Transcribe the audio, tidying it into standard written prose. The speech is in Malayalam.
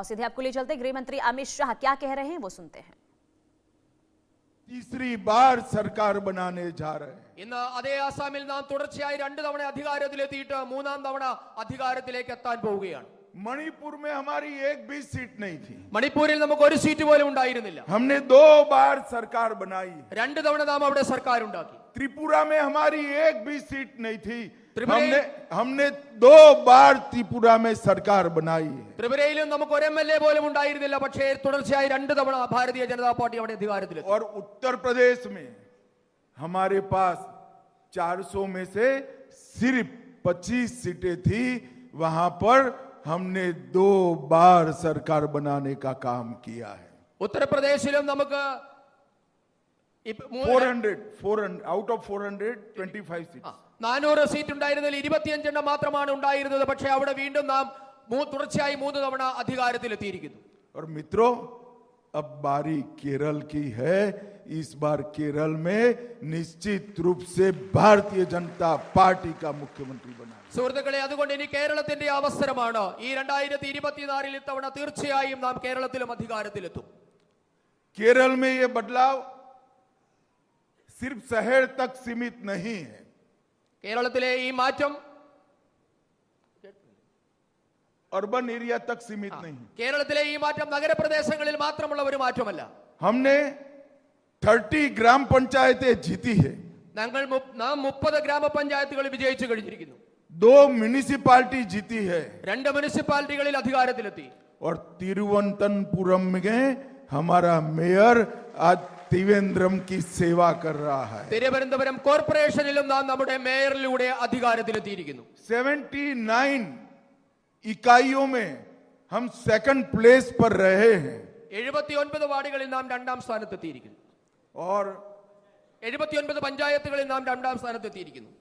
और सीधे आपको ले चलते गृह मंत्री अमित शाह क्या कह रहे हैं वो सुनते हैं। तीसरी बार सरकार बनाने जा रहे हैं। ഇന്ന് അതേ ആസാമിൽ നാം തുടർച്ചയായി 2 തവണ അധികാരത്തിലെത്തിയിട്ട് 3-ാം തവണ അധികാരത്തിലേക്ക് എത്താൻ പോവുകയാണ്. मणिपुर में हमारी एक भी सीट नहीं थी। മണിപ്പൂരിൽ നമുക്ക് ഒരു സീറ്റ് പോലും ഉണ്ടായിരുന്നില്ല. हमने 2 बार सरकार बनाई। 2 തവണ നാം അവിടെ സർക്കാർ ഉണ്ടാക്കി. त्रिपुरा में हमारी एक भी सीट नहीं थी। हमने 2 बार त्रिपुरा में सरकार बनाई है। ത്രിപുരയിലും നമുക്ക് ഒരു എംഎൽഎ പോലും ഉണ്ടായിരുന്നില്ല. പക്ഷേ തുടർച്ചയായി 2 തവണ ഭാരതീയ ജനതാ പാർട്ടി അവിടെ അധികാരത്തിലെത്തി. और उत्तर प्रदेश में हमारे पास 400 में से सिर्फ 25 सीटें थी। वहां पर हमने 2 बार सरकार बनाने का काम किया है। ഉത്തർപ്രദേശിലും നമുക്ക് 400 out of 425 seats. 400 സീറ്റ് ഉണ്ടായിരുന്നതിൽ 25 എണ്ണം മാത്രമാണ് ഉണ്ടായിരുന്നത്. പക്ഷേ അവിടെ വീണ്ടും നാം തുടർച്ചയായി 3 തവണ അധികാരത്തിലെത്തിയിരിക്കുന്നു. और मित्रों, अब बारी केरल की है। इस बार केरल में निश्चित रूप से भारतीय जनता पार्टी का मुख्यमंत्री बना। സുഹൃത്തുക്കളെ, അതുകൊണ്ട് ഇനി കേരളത്തിന്റെ അവസരമാണ്. ഈ 2024 ഇത്തവണ തീർച്ചയായും നാം കേരളത്തിലും അധികാരത്തിലെത്തും. केरल में ये बदलाव सिर्फ शहर तक सीमित नहीं है। കേരളത്തിലെ ഈ മാറ്റം अर्बन एरिया तक सीमित नहीं है। കേരളത്തിലെ ഈ മാറ്റം നഗരപ്രദേശങ്ങളിൽ മാത്രമുള്ള ഒരു മാറ്റമല്ല. हमने 30 ग्राम पंचायतें जीती है। നാം 30 ഗ്രാമപഞ്ചായത്തുകൾ വിജയിച്ചു കഴിഞ്ഞിരിക്കുന്നു. 2 म्युनिसिपालिटी जीती है। 2 മുനിസിപ്പാലിറ്റികളിൽ അധികാരത്തിലെത്തി. और तिरुवनंतपुरम में हमारा मेयर आज त्रिवेंद्रम की सेवा कर रहा है। തിരുവനന്തപുരം കോർപ്പറേഷനിലും നാം നമ്മുടെ മേയറിലൂടെ അധികാരത്തിലെത്തിയിരിക്കുന്നു. 79 इकाइयों में हम सेकंड प्लेस पर रहे हैं। 79 വാർഡുകളിൽ നാം 2-ാം സ്ഥാനത്തെത്തിയിരിക്കുന്നു. और 79 പഞ്ചായത്തുകളിൽ നാം 2-ാം സ്ഥാനത്തെത്തിയിരിക്കുന്നു.